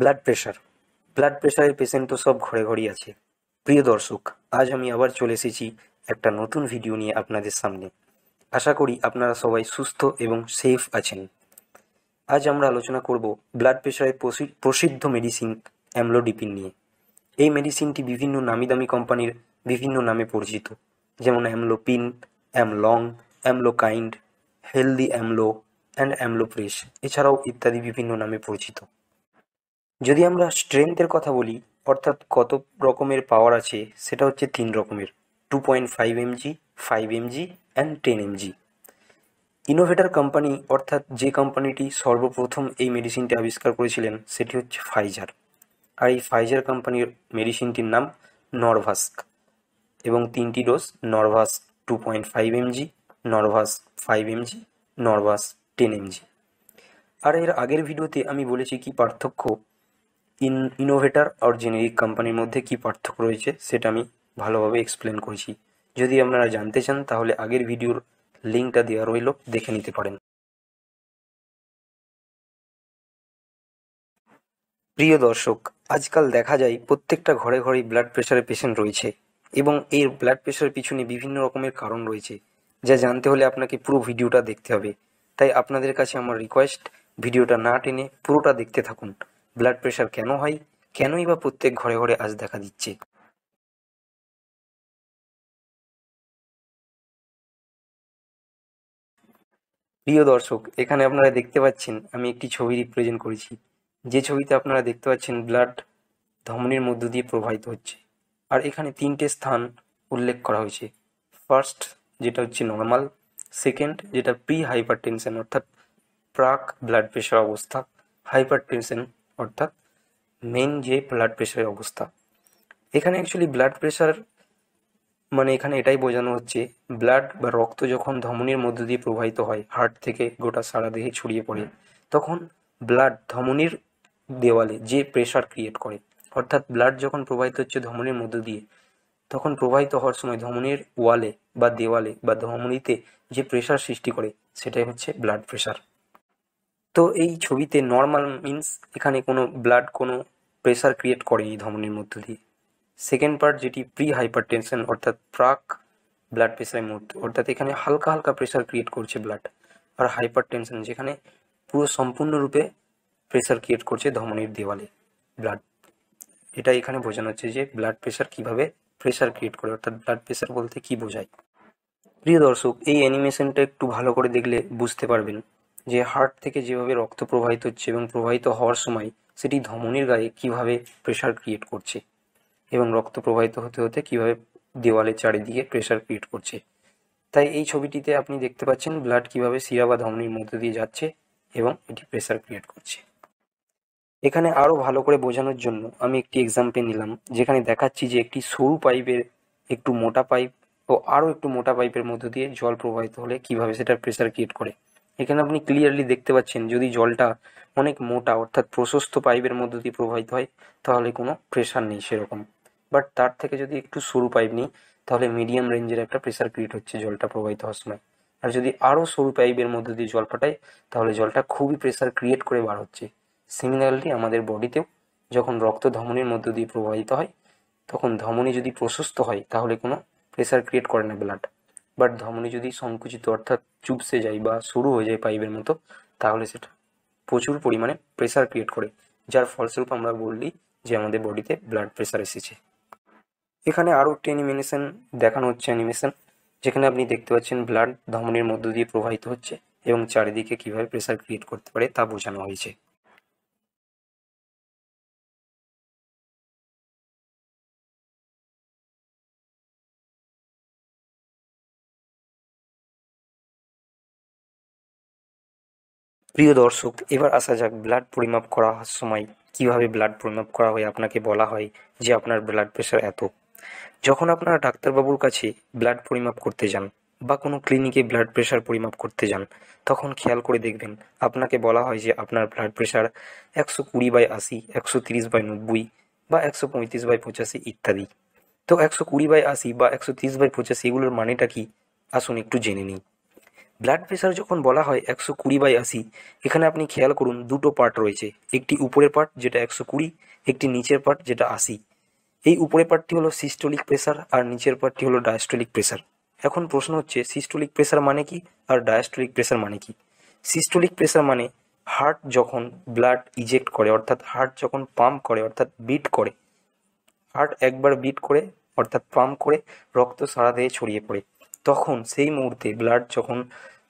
Blood প্রেশারের patient তো সব ঘরে ঘরেই আছে। প্রিয় দর্শক, আজ আমি আবার চলে এসেছি একটা নতুন ভিডিও নিয়ে আপনাদের সামনে। আশা করি আপনারা সবাই সুস্থ এবং সেফ আছেন। আজ আমরা আলোচনা করব ব্লাড প্রেশারের প্রসিদ্ধ মেডিসিন অ্যামলোডিপিন নিয়ে। এই মেডিসিনটি বিভিন্ন নামিদামি কোম্পানির বিভিন্ন নামে পরিচিত, যেমন অ্যামলোপিন, অ্যামলং, অ্যামলোকাইন্ড, হেলদি অ্যামলো অ্যান্ড অ্যামলোপ্রেস, এছাড়াও ইত্যাদি বিভিন্ন নামে পরিচিত। যদি আমরা স্ট্রেংথের কথা বলি, অর্থাৎ কত রকমের পাওয়ার আছে, সেটা হচ্ছে 3 রকমের: 2.5 mg, 5 mg and 10 mg। Innovator company, অর্থাৎ যে কোম্পানিটি সর্বপ্রথম এই মেডিসিনটি আবিষ্কার করেছিলেন, সেটি হচ্ছে ফাইজার। আর এই ফাইজার কোম্পানির মেডিসিনটির নাম নরভাস্ক, এবং 3টি ডোজ: নরভাস্ক 2.5 mg, নরভাস্ক 5 mg, নরভাস্ক 10 mg। আর এর আগের ভিডিওতে আমি বলেছি কি পার্থক্য ইনোভেটর আর জেনেরিক কোম্পানির মধ্যে কি পার্থক্য রয়েছে, সেটা আমি ভালোভাবে এক্সপ্লেন করেছি। যদি আপনারা জানতে চান তাহলে আগের ভিডিওর লিঙ্কটা দেওয়া রইল, দেখে নিতে পারেন। প্রিয় দর্শক, আজকাল দেখা যায় প্রত্যেকটা ঘরে ঘরেই ব্লাড প্রেশারের পেশেন্ট রয়েছে, এবং এর ব্লাড প্রেশারের পিছনে বিভিন্ন রকমের কারণ রয়েছে, যা জানতে হলে আপনাকে পুরো ভিডিওটা দেখতে হবে। তাই আপনাদের কাছে আমার রিকোয়েস্ট, ভিডিওটা না টেনে পুরোটা দেখতে থাকুন। ব্লাড প্রেশার কেন হয়, কেনই বা প্রত্যেক ঘরে ঘরে আজ দেখা দিচ্ছে। প্রিয় দর্শক, এখানে আপনারা দেখতে পাচ্ছেন আমি একটি ছবি রিপ্রেজেন্ট করেছি। যে ছবিতে আপনারা দেখতে পাচ্ছেন ব্লাড ধমনীর মধ্য দিয়ে প্রবাহিত হচ্ছে। আর এখানে 3টে স্থান উল্লেখ করা হয়েছে। ফার্স্ট, যেটা হচ্ছে নর্মাল; সেকেন্ড, যেটা প্রি হাইপারটেনশন অর্থাৎ প্রাক ব্লাড প্রেশার অবস্থা; হাইপারটেনশন অর্থাৎ মেন যে ব্লাড প্রেশারের অবস্থা। এখানে অ্যাকচুয়ালি ব্লাড প্রেশার মানে এখানে এটাই বোঝানো হচ্ছে, ব্লাড বা রক্ত যখন ধমনীর মধ্য দিয়ে প্রবাহিত হয়, হার্ট থেকে গোটা সারা দেহে ছড়িয়ে পড়ে, তখন ব্লাড ধমনীর দেওয়ালে যে প্রেশার ক্রিয়েট করে, অর্থাৎ ব্লাড যখন প্রবাহিত হচ্ছে ধমনীর মধ্য দিয়ে, তখন প্রবাহিত হওয়ার সময় ধমনীর ওয়ালে বা দেওয়ালে বা ধমনীতে যে প্রেশার সৃষ্টি করে, সেটাই হচ্ছে ব্লাড প্রেশার। তো এই ছবিতে নর্মাল মিন্স এখানে কোনো ব্লাড কোনো প্রেশার ক্রিয়েট করেনি ধমনীর মধ্য দিয়ে। সেকেন্ড পার্ট, যেটি প্রি হাইপারটেনশন অর্থাৎ প্রাক ব্লাড প্রেশারের মধ্যে, অর্থাৎ এখানে হালকা হালকা প্রেশার ক্রিয়েট করছে ব্লাড। আর হাইপারটেনশন, যেখানে পুরো সম্পূর্ণরূপে প্রেশার ক্রিয়েট করছে ধমনীর দেওয়ালে ব্লাড। এটা এখানে বোঝানো হচ্ছে যে ব্লাড প্রেশার কিভাবে প্রেশার ক্রিয়েট করে, অর্থাৎ ব্লাড প্রেশার বলতে কি বোঝায়। প্রিয় দর্শক, এই অ্যানিমেশনটা একটু ভালো করে দেখলে বুঝতে পারবেন যে হার্ট থেকে যেভাবে রক্ত প্রবাহিত হচ্ছে এবং প্রবাহিত হওয়ার সময় সেটি ধমনীর গায়ে কিভাবে প্রেশার ক্রিয়েট করছে, এবং রক্ত প্রবাহিত হতে হতে কিভাবে দেওয়ালের চারিদিকে প্রেশার ক্রিয়েট করছে। তাই এই ছবিটিতে আপনি দেখতে পাচ্ছেন ব্লাড কিভাবে শিরা বা ধমনীর মধ্য দিয়ে যাচ্ছে এবং এটি প্রেশার ক্রিয়েট করছে। এখানে আরও ভালো করে বোঝানোর জন্য আমি একটি এক্সাম্পল নিলাম, যেখানে দেখাচ্ছি যে একটি সরু পাইপের একটু মোটা পাইপ ও আরও একটু মোটা পাইপের মধ্য দিয়ে জল প্রবাহিত হলে কিভাবে সেটা প্রেশার ক্রিয়েট করে। এখানে আপনি ক্লিয়ারলি দেখতে পাচ্ছেন, যদি জলটা অনেক মোটা অর্থাৎ প্রশস্ত পাইপের মধ্য দিয়ে প্রবাহিত হয়, তাহলে কোনো প্রেশার নেই সেরকম। বাট তার থেকে যদি একটু সরু পাইপ নিই, তাহলে মিডিয়াম রেঞ্জের একটা প্রেশার ক্রিয়েট হচ্ছে জলটা প্রবাহিত হওয়ার সময়। আর যদি আরও সরু পাইপের মধ্য দিয়ে জল পাঠাই, তাহলে জলটা খুবই প্রেশার ক্রিয়েট করে বার হচ্ছে। সিমিলারলি আমাদের বডিতেও যখন রক্ত ধমনীর মধ্য দিয়ে প্রবাহিত হয়, তখন ধমনী যদি প্রশস্ত হয় তাহলে কোনো প্রেশার ক্রিয়েট করে না ব্লাড। বাট ধমনী যদি সংকুচিত অর্থাৎ চুপসে যায় বা সরু হয়ে যায় পাইপের মতো, তাহলে সেটা প্রচুর পরিমাণে প্রেশার ক্রিয়েট করে, যার ফলস্বরূপ আমরা বললি যে আমাদের বডিতে ব্লাড প্রেশার এসেছে। এখানে আরও একটি অ্যানিমেশন দেখানো হচ্ছে, যেখানে আপনি দেখতে পাচ্ছেন ব্লাড ধমনীর মধ্য দিয়ে প্রবাহিত হচ্ছে এবং চারিদিকে কিভাবে প্রেশার ক্রিয়েট করতে পারে তা বোঝানো হয়েছে। প্রিয় দর্শক, এবার আসা যাক ব্লাড পরিমাপ করার সময় কিভাবে ব্লাড পরিমাপ করা হয়। আপনাকে বলা হয় যে আপনার ব্লাড প্রেশার এত। যখন আপনারা ডাক্তারবাবুর কাছে ব্লাড পরিমাপ করতে যান বা কোনো ক্লিনিকে ব্লাড প্রেশার পরিমাপ করতে যান, তখন খেয়াল করে দেখবেন আপনাকে বলা হয় যে আপনার ব্লাড প্রেশার 120/80, 130/90 বা 135/85 ইত্যাদি। তো 120/80 বা 130/85 এগুলোর মানেটা কি, আসুন একটু জেনে নিই। ব্লাড প্রেশার যখন বলা হয় 120/80, এখানে আপনি খেয়াল করুন দুটো পার্ট রয়েছে, একটি উপরের পার্ট যেটা 120, একটি নিচের পার্ট যেটা 80। এই উপরের পার্টটি হলো সিস্টোলিক প্রেসার আর নিচের পার্টটি হলো ডায়াস্টোলিক প্রেসার। এখন প্রশ্ন হচ্ছে সিস্টোলিক প্রেসার মানে কি আর ডায়াস্টোলিক প্রেসার মানে কি। সিস্টোলিক প্রেসার মানে হার্ট যখন ব্লাড ইজেক্ট করে, অর্থাৎ হার্ট যখন পাম্প করে, অর্থাৎ বিট করে, হার্ট একবার বিট করে অর্থাৎ পাম্প করে রক্ত সারা দেহে ছড়িয়ে পড়ে, তখন সেই মুহূর্তে ব্লাড যখন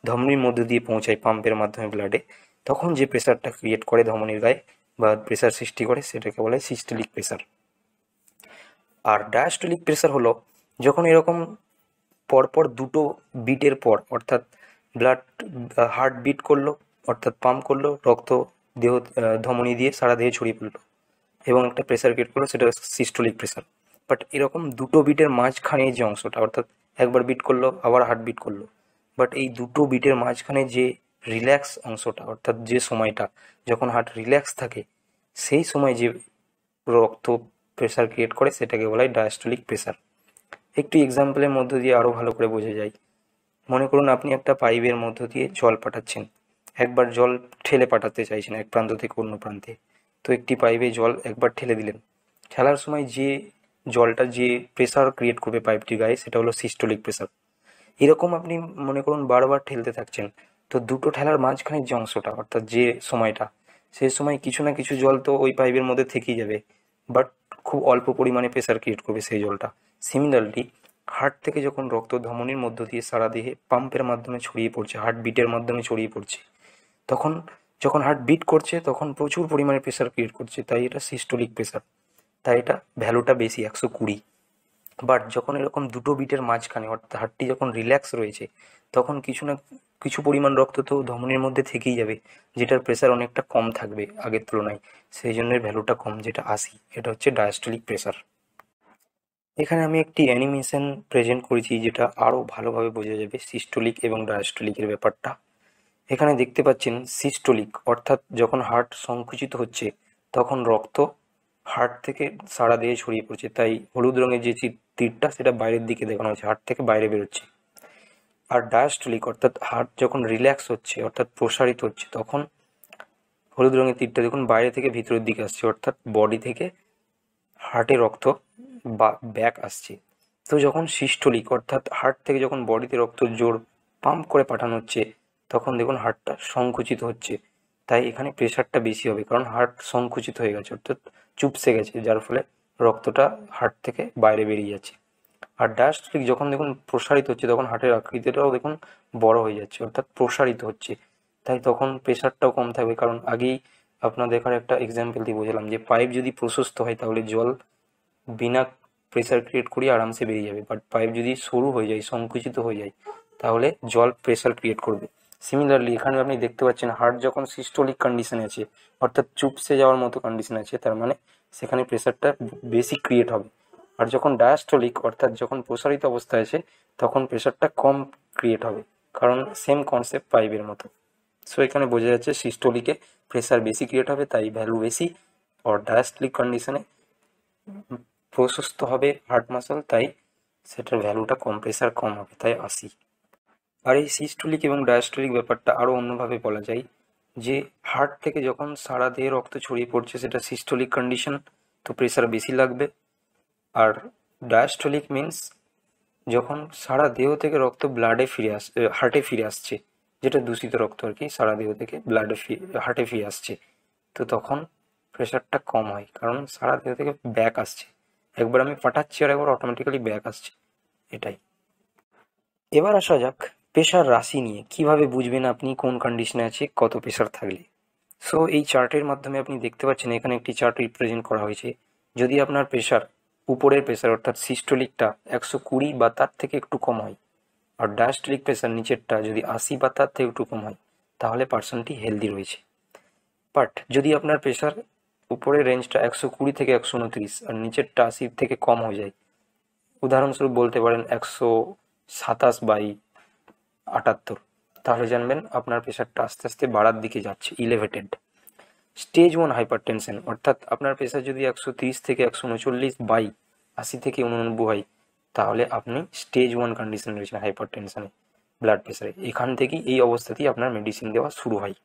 ধমনির মধ্য দিয়ে পৌঁছায় পাম্পের মাধ্যমে ব্লাডে, তখন যে প্রেসারটা ক্রিয়েট করে ধমনির গায়ে বা প্রেসার সৃষ্টি করে সেটাকে বলে সিস্টোলিক প্রেসার। আর ডায়াস্টোলিক প্রেসার হলো যখন এরকম পরপর দুটো বিটের পর, অর্থাৎ ব্লাড হার্ট বিট করলো অর্থাৎ পাম্প করলো, রক্ত দেহ ধমনী দিয়ে সারা দেহে ছড়িয়ে পড়লো এবং একটা প্রেসার ক্রিয়েট করলো, সেটা সিস্টোলিক প্রেসার। বাট এরকম দুটো বিটের মাঝখানে যে অংশটা, অর্থাৎ একবার বিট করলো আবার হার্ট বিট করলো, বাট এই দুটো বিটের মাঝখানে যে রিল্যাক্স অংশটা, অর্থাৎ যে সময়টা যখন হার্ট রিল্যাক্স থাকে, সেই সময় যে রক্ত প্রেসার ক্রিয়েট করে সেটাকে বলা হয় ডায়াস্টোলিক প্রেসার। একটি এক্সাম্পলের মধ্য দিয়ে আরও ভালো করে বোঝা যায়। মনে করুন আপনি একটা পাইপের মধ্য দিয়ে জল পাঠাচ্ছেন, একবার জল ঠেলে পাঠাতে চাইছেন এক প্রান্ত থেকে অন্য প্রান্তে। তো একটি পাইপে জল একবার ঠেলে দিলেন, ঠেলার সময় যে জলটা যে প্রেসার ক্রিয়েট করবে পাইপটির গায়ে সেটা হলো সিস্টোলিক প্রেসার। এরকম আপনি মনে করুন বারবার ঠেলতে থাকছেন, তো দুটো ঠেলার মাঝখানের যে অংশটা, অর্থাৎ যে সময়টা, সেই সময় কিছু না কিছু জল তো ওই পাইপের মধ্যে থেকেই যাবে, বাট খুব অল্প পরিমাণে প্রেসার ক্রিয়েট করবে সেই জলটা। সিমিলারলি হার্ট থেকে যখন রক্ত ধমনির মধ্য দিয়ে সারা দেহে পাম্পের মাধ্যমে ছড়িয়ে পড়ছে, হার্ট বিটের মাধ্যমে ছড়িয়ে পড়ছে, তখন যখন হার্ট বিট করছে তখন প্রচুর পরিমাণে প্রেসার ক্রিয়েট করছে, তাই এটা সিস্টোলিক প্রেসার, তাই এটা ভ্যালুটা বেশি 120। বাট যখন এরকম দুটো বিটের মাঝখানে অর্থাৎ হার্টটি যখন রিল্যাক্স রয়েছে, তখন কিছু না কিছু পরিমাণ রক্ত তো ধমনির মধ্যে থেকেই যাবে, যেটার প্রেসার অনেকটা কম থাকবে আগের তুলনায়, সেই জন্য ভ্যালুটা কম, যেটা 80। এটা হচ্ছে ডায়াস্টোলিক প্রেসার। এখানে আমি একটি অ্যানিমেশন প্রেজেন্ট করেছি যেটা আরও ভালোভাবে বোঝা যাবে সিস্টোলিক এবং ডায়াস্টোলিকের ব্যাপারটা। এখানে দেখতে পাচ্ছেন সিস্টোলিক অর্থাৎ যখন হার্ট সংকুচিত হচ্ছে তখন রক্ত হার্ট থেকে সারা দেহে ছড়িয়ে পড়ছে, তাই হলুদ রঙের যে তীরটা সেটা বাইরের দিকে দেখানো হচ্ছে, হার্ট থেকে বাইরে বেরোচ্ছে। আর ডায়াস্টোলিক অর্থাৎ হার্ট যখন রিল্যাক্স হচ্ছে অর্থাৎ প্রসারিত হচ্ছে, তখন হলুদ রঙের তীরটা দেখুন বাইরে থেকে ভিতরের দিকে আসছে, অর্থাৎ বডি থেকে হার্টে রক্ত বা ব্যাক আসছে। তো যখন সিস্টোলিক অর্থাৎ হার্ট থেকে যখন বডিতে রক্ত জোর পাম্প করে পাঠানো হচ্ছে, তখন দেখুন হার্টটা সংকুচিত হচ্ছে, তাই এখানে প্রেশারটা বেশি হবে, কারণ হার্ট সংকুচিত হয়ে গেছে অর্থাৎ চুপসে গেছে, যার ফলে রক্তটা হার্ট থেকে বাইরে বেরিয়ে যাচ্ছে। আর ডায়াস্টোলিক যখন দেখুন প্রসারিত হচ্ছে, তখন হার্টের আকৃতিটাও দেখুন বড় হয়ে যাচ্ছে অর্থাৎ প্রসারিত হচ্ছে, তাই তখন প্রেশারটাও কম থাকবে। কারণ আগেই আপনাদের এখানে একটা এক্সাম্পল দিয়ে বোঝালাম যে পাইপ যদি প্রশস্ত হয় তাহলে জল বিনা প্রেসার ক্রিয়েট করিয়ে আরামসে বেরিয়ে যাবে, বাট পাইপ যদি সরু হয়ে যায়, সংকুচিত হয়ে যায়, তাহলে জল প্রেসার ক্রিয়েট করবে। সিমিলারলি এখানে আপনি দেখতে পাচ্ছেন হার্ট যখন সিস্টোলিক কন্ডিশনে আছে অর্থাৎ চুপসে যাওয়ার মতো কন্ডিশন আছে, তার মানে সেখানে প্রেসারটা বেশি ক্রিয়েট হবে। আর যখন ডায়াস্টোলিক অর্থাৎ যখন প্রসারিত অবস্থায় আছে তখন প্রেসারটা কম ক্রিয়েট হবে, কারণ সেম কনসেপ্ট পাইপের মতো। সো এখানে বোঝা যাচ্ছে সিস্টোলিকে প্রেসার বেশি ক্রিয়েট হবে তাই ভ্যালু বেশি, আর ডায়াস্টোলিক কন্ডিশনে প্রশস্ত হবে হার্ট মাসল তাই সেটার ভ্যালুটা কম, প্রেসার কম হবে তাই 80। আর এই সিস্টোলিক এবং ডায়াস্টোলিক ব্যাপারটা আরও অন্যভাবে বলা যায় যে হার্ট থেকে যখন সারা দেহে রক্ত ছড়িয়ে পড়ছে সেটা সিস্টোলিক কন্ডিশন, তো প্রেসার বেশি লাগবে। আর ডায়াস্টোলিক মিন্স যখন সারা দেহ থেকে রক্ত ব্লাডে ফিরে হার্টে ফিরে আসছে, যেটা দূষিত রক্ত আর কি, সারা দেহ থেকে ব্লাডে হার্টে ফিরে আসছে, তো তখন প্রেশারটা কম হয়, কারণ সারা দেহ থেকে ব্যাক আসছে, একবার আমি পাঠাচ্ছি আর একবার অটোমেটিক্যালি ব্যাক আসছে, এটাই। এবার আসা যাক প্রেশার রাশি নিয়ে, কিভাবে বুঝবেন আপনি কোন কন্ডিশনে আছে কত প্রেশার থাকলে। সো এই চার্টের মাধ্যমে আপনি দেখতে পাচ্ছেন এখানে একটি চার্ট রিপ্রেজেন্ট করা হয়েছে। যদি আপনার প্রেশার উপরের প্রেশার অর্থাৎ সিস্টোলিকটা 120 বা তার থেকে একটু কম হয়, আর ডায়াস্টোলিক প্রেশার নিচেরটা যদি 80 বা তার থেকে একটু কম হয়, তাহলে পার্সনটি হেলদি রয়েছে। বাট যদি আপনার প্রেশার উপরের রেঞ্জটা 120 থেকে 129 আর নিচেরটা 80 থেকে কম হয়ে যায়, উদাহরণস্বরূপ বলতে পারেন 127/78, তাহলে জানবেন আপনার প্রেশারটা আস্তে আস্তে বাড়ার দিকে যাচ্ছে, ইলেভেটেড। স্টেজ 1 হাইপার টেনশন অর্থাৎ আপনার প্রেশার যদি 130 থেকে 139/80 থেকে 89 হয়, তাহলে আপনি স্টেজ 1 কন্ডিশনে রয়েছেন হাইপার টেনশনে। ব্লাড প্রেশারে। এখান থেকেই এই অবস্থাতেই আপনার মেডিসিন দেওয়া শুরু হয়।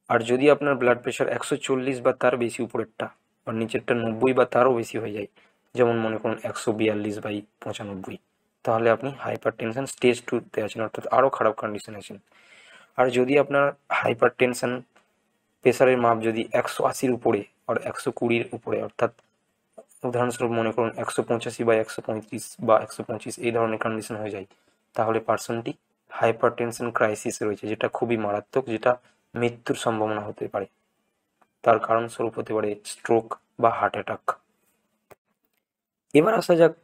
আর যদি আপনার ব্লাড প্রেশার 140 বা তার বেশি উপরেরটা আর নিচেরটা 90 বা তারও বেশি হয়ে যায়, যেমন মনে করুন 142/95, তাহলে আপনি হাইপার টেনশন স্টেজ 2-তে আছেন, অর্থাৎ আরও খারাপ কন্ডিশনে আছেন। আর যদি আপনার হাইপার টেনশন প্রেশারের মাপ যদি 180-র উপরে আর 120-র উপরে, অর্থাৎ উদাহরণস্বরূপ মনে করুন 185/135 বা 125 এই ধরনের কন্ডিশন হয়ে যায়, তাহলে পার্সনটি হাইপার টেনশন ক্রাইসিসে রয়েছে, যেটা খুবই মারাত্মক, যেটা মৃত্যুর সম্ভাবনা হতে পারে। তার কারণস্বরূপ হতে পারে স্ট্রোক বা হার্ট অ্যাটাক। এবার আসা যাক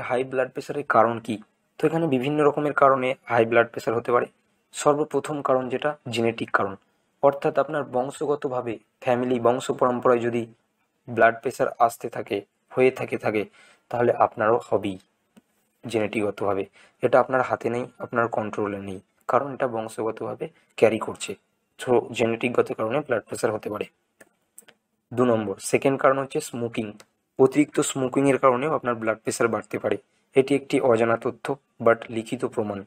হাই ব্লাড প্রেশারের কারণ কি। তো এখানে বিভিন্ন রকমের কারণে হাই ব্লাড প্রেশার হতে পারে। সর্বপ্রথম কারণ যেটা জেনেটিক কারণ, অর্থাৎ আপনার বংশগতভাবে বংশ পরম্পরায় যদি ব্লাড প্রেশার হয়ে থাকে তাহলে আপনারও হবেই জেনেটিকগতভাবে। এটা আপনার হাতে নেই, আপনার কন্ট্রোলে নেই, কারণ এটা বংশগতভাবে ক্যারি করছে। সো জেনেটিকগত কারণে ব্লাড প্রেশার হতে পারে। 2 নম্বর, সেকেন্ড কারণ হচ্ছে স্মোকিং। অতিরিক্ত স্মোকিংয়ের কারণেও আপনার ব্লাড প্রেশার বাড়তে পারে। এটি একটি অজানা তথ্য, বাট লিখিত প্রমাণ।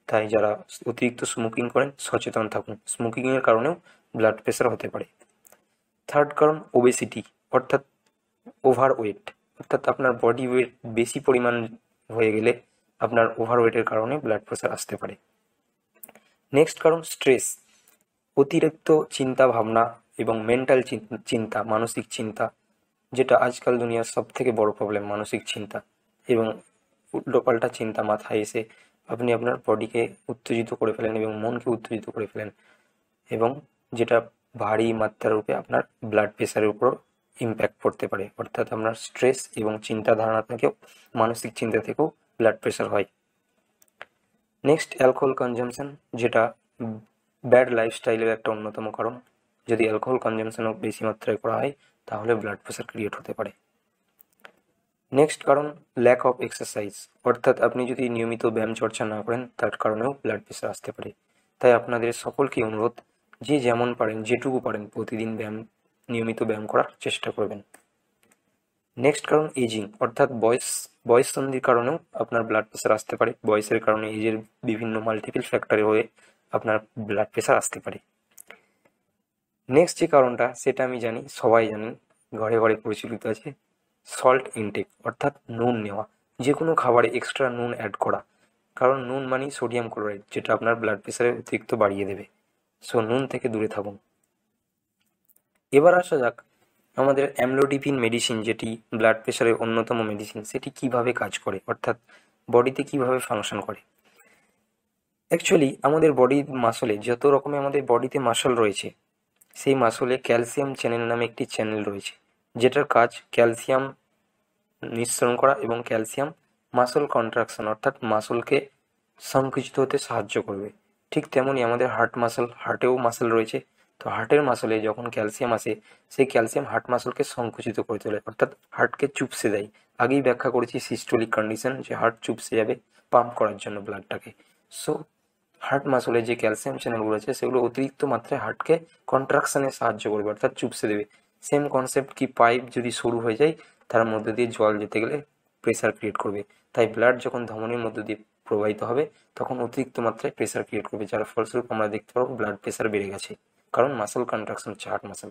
তাই যারা অতিরিক্ত স্মোকিং করেন সচেতন থাকুন, স্মোকিংয়ের কারণেও ব্লাড প্রেশার হতে পারে। থার্ড কারণ ওবেসিটি, অর্থাৎ ওভারওয়েট, অর্থাৎ আপনার বডি ওয়েট বেশি পরিমাণ হয়ে গেলে আপনার ওভারওয়েটের কারণে ব্লাড প্রেশার আসতে পারে। নেক্সট কারণ স্ট্রেস, অতিরিক্ত চিন্তা ভাবনা এবং মেন্টাল চিন্তা, মানসিক চিন্তা, যেটা আজকাল দুনিয়ার সব থেকে বড় প্রবলেম, মানসিক চিন্তা এবং উল্টোপাল্টা চিন্তা মাথায় এসে আপনি আপনার বডিকে উত্তেজিত করে ফেলেন এবং মনকে উত্তেজিত করে ফেলেন, এবং যেটা ভারী মাত্রারূপে আপনার ব্লাড প্রেশারের উপর ইম্প্যাক্ট পড়তে পারে। অর্থাৎ আপনার স্ট্রেস এবং চিন্তাধারণা থেকেও, মানসিক চিন্তা থেকেও ব্লাড প্রেশার হয়। নেক্সট, অ্যালকোহল কনজামশন, যেটা ব্যাড লাইফস্টাইলের একটা অন্যতম কারণ। যদি অ্যালকোহল কনজামশনও বেশি মাত্রায় করা হয় তাহলে ব্লাড প্রেশার ক্রিয়েট হতে পারে। নেক্সট কারণ ল্যাক অফ এক্সারসাইজ, অর্থাৎ আপনি যদি নিয়মিত ব্যায়াম চর্চা না করেন তার কারণেও ব্লাড প্রেশার আসতে পারে। তাই আপনাদের সকলকে অনুরোধ, যে যেমন পারেন, যেটুকু পারেন প্রতিদিন নিয়মিত ব্যায়াম করার চেষ্টা করবেন। নেক্সট কারণ এজিং, অর্থাৎ বয়ঃসন্ধির কারণেও আপনার ব্লাড প্রেশার আসতে পারে। বয়সের কারণে এজের বিভিন্ন মাল্টিপল ফ্যাক্টরে হয়ে আপনার ব্লাড প্রেশার আসতে পারে। নেক্সট যে কারণটা, সেটা আমি জানি, সবাই জানেন, ঘরে ঘরে প্রচলিত আছে, সল্ট ইনটেক, অর্থাৎ নুন নেওয়া, যে কোনো খাবারে এক্সট্রা নুন অ্যাড করা। কারণ নুন মানেই সোডিয়াম ক্লোরাইড, যেটা আপনার ব্লাড প্রেশারে অতিরিক্ত বাড়িয়ে দেবে। সো নুন থেকে দূরে থাকুন। এবার আসা যাক আমাদের অ্যামলোডিপিন মেডিসিন, যেটি ব্লাড প্রেশারের অন্যতম মেডিসিন, সেটি কিভাবে কাজ করে, অর্থাৎ বডিতে কিভাবে ফাংশন করে। অ্যাকচুয়ালি আমাদের মাসলে যত রকমের আমাদের বডিতে মাসল রয়েছে, সেই মাসলে ক্যালসিয়াম চ্যানেল নামে একটি চ্যানেল রয়েছে, যেটার কাজ ক্যালসিয়াম নিঃসরণ করা এবং ক্যালসিয়াম মাসল কন্ট্রাকশন, অর্থাৎ মাসলকে সংকুচিত হতে সাহায্য করবে। ঠিক তেমনই আমাদের হার্টেও মাসল রয়েছে। তো হার্টের মাসলে যখন ক্যালসিয়াম আসে, সেই ক্যালসিয়াম হার্ট মাসলকে সংকুচিত করে তোলে, অর্থাৎ হার্টকে চুপসে দেয়। আগেই ব্যাখ্যা করেছি সিস্টোলিক কন্ডিশন, যে হার্ট চুপসে যাবে পাম্প করার জন্য ব্লাডটাকে। সো হার্ট মাসলে যে ক্যালসিয়াম চ্যানেলগুলো আছে সেগুলো অতিরিক্ত মাত্রায় হার্টকে কন্ট্রাকশনে সাহায্য করবে, অর্থাৎ চুপসে দেবে। সেম কনসেপ্ট কি, পাইপ যদি সরু হয়ে যায় তার মধ্যে দিয়ে জল যেতে গেলে প্রেসার ক্রিয়েট করবে। তাই ব্লাড যখন ধমনির মধ্যে দিয়ে প্রবাহিত হবে তখন অতিরিক্ত মাত্রায় প্রেসার ক্রিয়েট করবে, যার ফলস্বরূপ আমরা দেখতে পাবো ব্লাড প্রেসার বেড়ে গেছে, কারণ মাসল কন্ট্রাকশন হচ্ছে হার্ট মাসল।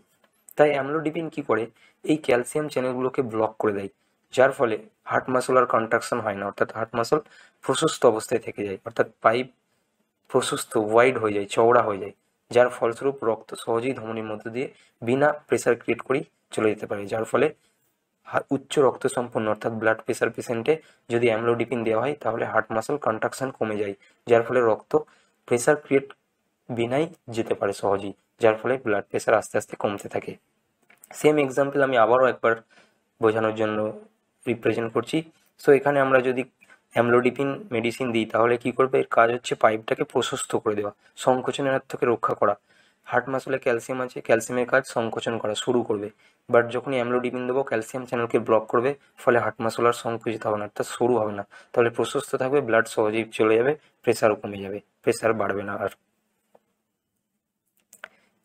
তাই অ্যামলোডিপিন কি করে, এই ক্যালসিয়াম চ্যানেলগুলোকে ব্লক করে দেয়, যার ফলে হার্ট মাসল আর কন্ট্রাকশন হয় না, অর্থাৎ হার্ট মাসল প্রশস্ত অবস্থায় থেকে যায়, অর্থাৎ পাইপ প্রশস্ত ওয়াইড হয়ে যায়, চওড়া হয়ে যায়, যার ফলস্বরূপ রক্ত সহজেই ধমনির মধ্য দিয়ে বিনা প্রেসার ক্রিয়েট করেই চলে যেতে পারে। যার ফলে উচ্চ রক্ত সম্পন্ন অর্থাৎ ব্লাড প্রেসার পেশেন্টে যদি অ্যামলোডিপিন দেওয়া হয় তাহলে হার্ট মাসল কন্ট্রাকশন কমে যায়, যার ফলে রক্ত প্রেসার ক্রিয়েট বিনাই যেতে পারে সহজেই, যার ফলে ব্লাড প্রেসার আস্তে আস্তে কমতে থাকে। সেম এক্সাম্পল আমি আবারও একবার বোঝানোর জন্য রিপ্রেজেন্ট করছি। সো এখানে আমরা যদি অ্যামলোডিপিন মেডিসিন দিই তাহলে কি করবে, এর কাজ হচ্ছে পাইপটাকে প্রশস্ত করে দেওয়া, সংকোচনের হাত থেকে রক্ষা করা। হার্ট মাসলে ক্যালসিয়াম আছে, ক্যালসিয়ামের কাজ সংকোচন করা শুরু করবে, বাট যখনই অ্যামলোডিপিন দেবো ক্যালসিয়াম চ্যানেলকে ব্লক করবে, ফলে হার্ট মাসল আর সংকুচিত হবে না, অর্থাৎ সরু হবে না, তাহলে প্রশস্ত থাকবে, ব্লাড সহজেই চলে যাবে, প্রেসারও কমে যাবে, প্রেসার বাড়বে না আর।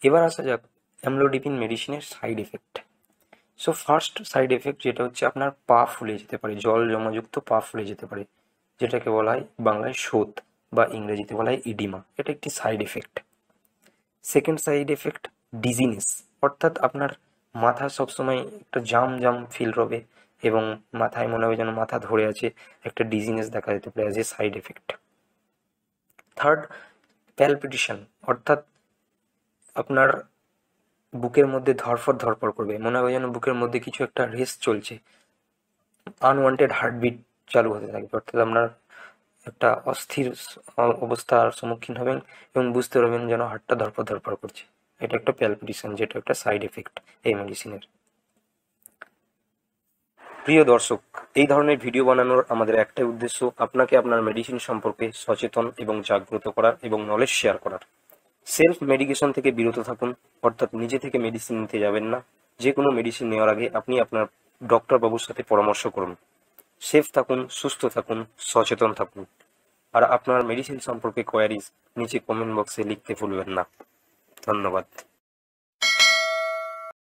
এবার আসা যাক অ্যামলোডিপিন মেডিসিনের side effect. So first side effect যেটা হচ্ছে আপনার পা ফুলে যেতে পারে, জল জমাযুক্ত পা ফুলে যেতে পারে। যেটাকে বলা হয় বাংলায় শোথ বা ইংরেজিতে বলা হয় ইডিমা। এটা একটি side effect. Second side effect dizziness, অর্থাৎ আপনার মাথা সবসময় একটা জাম জাম ফিল হবে এবং মাথায় মনে হবে যেন মাথা ধরে আছে, একটা ডিজিনেস দেখা যেতে পারে as a side effect. Third, palpitation, অর্থাৎ আপনার বুকের মধ্যে ধড়ফড় ধড়ফড় করবে, মনে হবে যেন বুকের মধ্যে কিছু একটা রেস চলছে, আনওয়ান্টেড হার্টবিট চালু হতে থাকবে, অর্থাৎ আপনার একটা অস্থির অবস্থার সম্মুখীন হবেন এবং বুঝতে পারবেন যেন হার্টটা ধড়ফড় ধড়ফড় করছে। এটা একটা প্যালপিটেশন, যেটা একটা সাইড এফেক্ট এই মেডিসিনের। প্রিয় দর্শক, এই ধরনের ভিডিও বানানোর আমাদের একটাই উদ্দেশ্য, আপনাকে আপনার মেডিসিন সম্পর্কে সচেতন এবং জাগ্রত করার এবং নলেজ শেয়ার করার। সেলফ মেডিকেশন থেকে বিরত থাকুন, অর্থাৎ নিজে থেকে মেডিসিন নিতে যাবেন না। যে কোনো মেডিসিন নেওয়ার আগে আপনি আপনার ডক্টর বাবুর সাথে পরামর্শ করুন। সেফ থাকুন, সুস্থ থাকুন, সচেতন থাকুন। আর আপনার মেডিসিন সম্পর্কে কোয়ারিজ নিচে কমেন্ট বক্সে লিখতে ভুলবেন না। ধন্যবাদ।